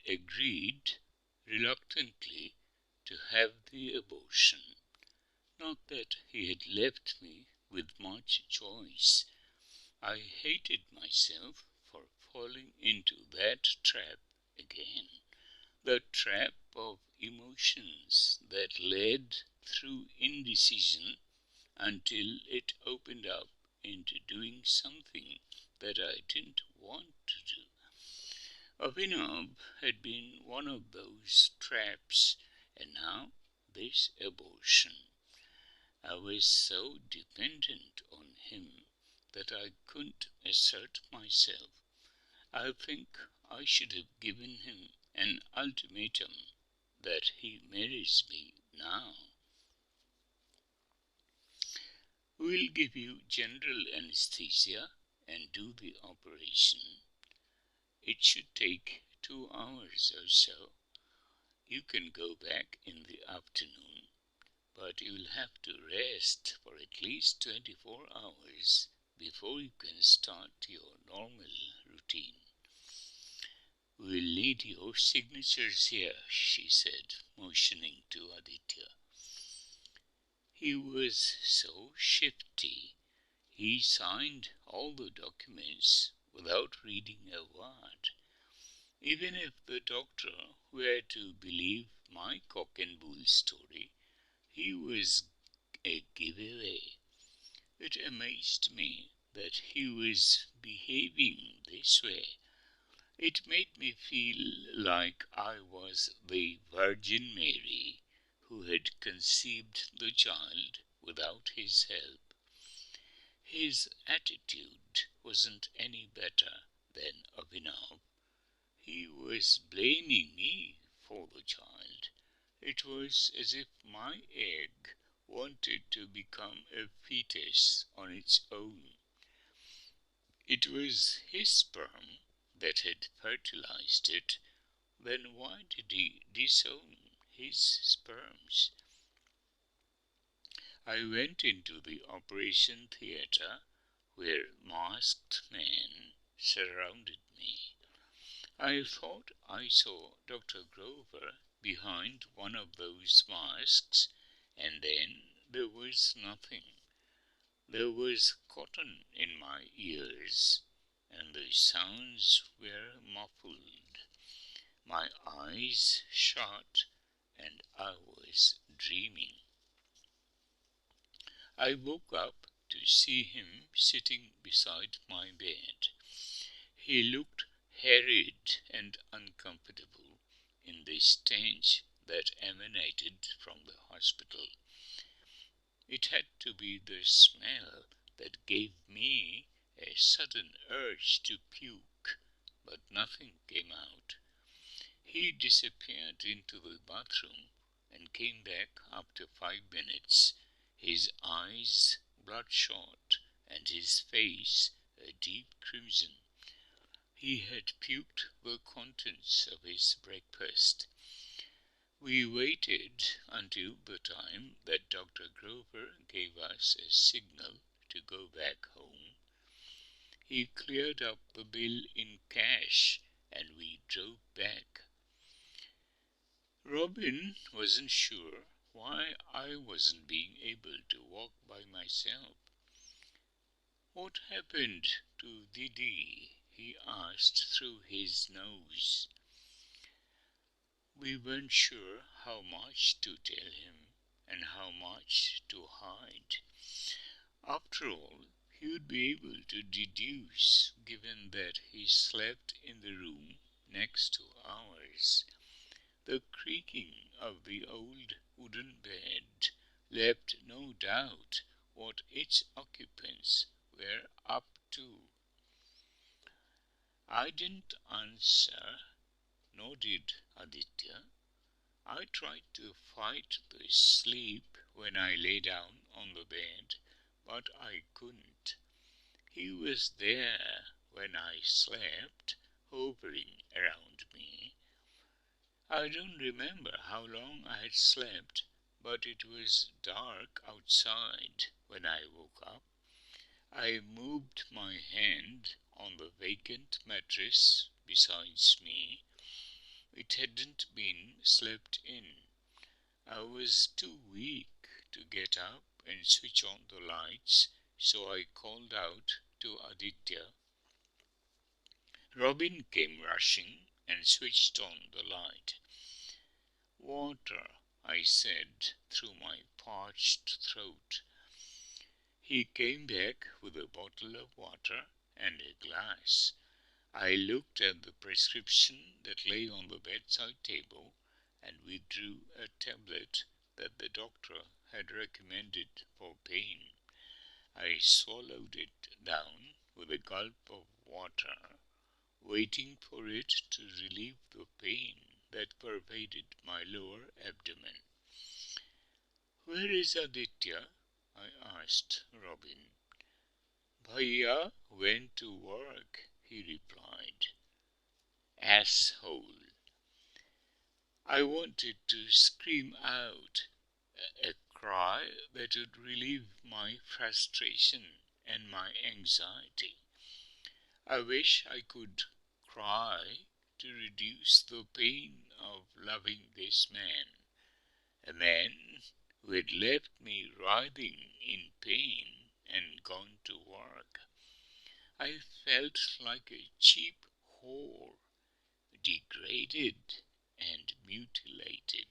agreed, reluctantly, to have the abortion. Not that he had left me with much choice. I hated myself for falling into that trap again. The trap of emotions that led through indecision until it opened up into doing something that I didn't want to do. Abhinav had been one of those traps, and now this abortion. I was so dependent on him that I couldn't assert myself. I think I should have given him an ultimatum that he marries me now. We'll give you general anesthesia and do the operation. It should take 2 hours or so. You can go back in the afternoon, but you'll have to rest for at least 24 hours before you can start your normal routine. We'll need your signatures here, she said, motioning to Aditya. He was so shifty. He signed all the documents without reading a word. Even if the doctor were to believe my cock and bull story, he was a giveaway. It amazed me that he was behaving this way. It made me feel like I was the Virgin Mary who had conceived the child without his help. His attitude wasn't any better than Abhinav. He was blaming me for the child. It was as if my egg wanted to become a fetus on its own. It was his sperm that had fertilized it. Then why did he disown his sperms? I went into the operation theatre where masked men surrounded me. I thought I saw Dr. Grover behind one of those masks, and then there was nothing. There was cotton in my ears, and the sounds were muffled. My eyes shut, and I was dreaming. I woke up to see him sitting beside my bed. He looked harried and uncomfortable in the stench that emanated from the hospital. It had to be the smell that gave me a sudden urge to puke, but nothing came out. He disappeared into the bathroom and came back after 5 minutes, his eyes bloodshot and his face a deep crimson. He had puked the contents of his breakfast. We waited until the time that Dr. Grover gave us a signal to go back home. He cleared up the bill in cash and we drove back. Robin wasn't sure why I wasn't being able to walk by myself. "What happened to Didi?" he asked through his nose. We weren't sure how much to tell him and how much to hide. After all, he would be able to deduce, given that he slept in the room next to ours. The creaking of the old wooden bed left no doubt what its occupants were up to. I didn't answer, nor did Aditya. I tried to fight the sleep when I lay down on the bed, but I couldn't. He was there when I slept, hovering around me. I don't remember how long I had slept, but it was dark outside when I woke up. I moved my hand on the vacant mattress beside me. It hadn't been slept in. I was too weak to get up and switch on the lights, so I called out to Aditya. Robin came rushing and switched on the light. "Water," I said through my parched throat. He came back with a bottle of water and a glass. I looked at the prescription that lay on the bedside table and withdrew a tablet that the doctor had recommended for pain. I swallowed it down with a gulp of water, waiting for it to relieve the pain that pervaded my lower abdomen. "Where is Aditya?" I asked Robin. "Bhaiya went to work," he replied. "Asshole!" I wanted to scream out, a cry that would relieve my frustration and my anxiety. I wish I could cry to reduce the pain of loving this man, a man who had left me writhing in pain and gone to work. I felt like a cheap whore, degraded and mutilated.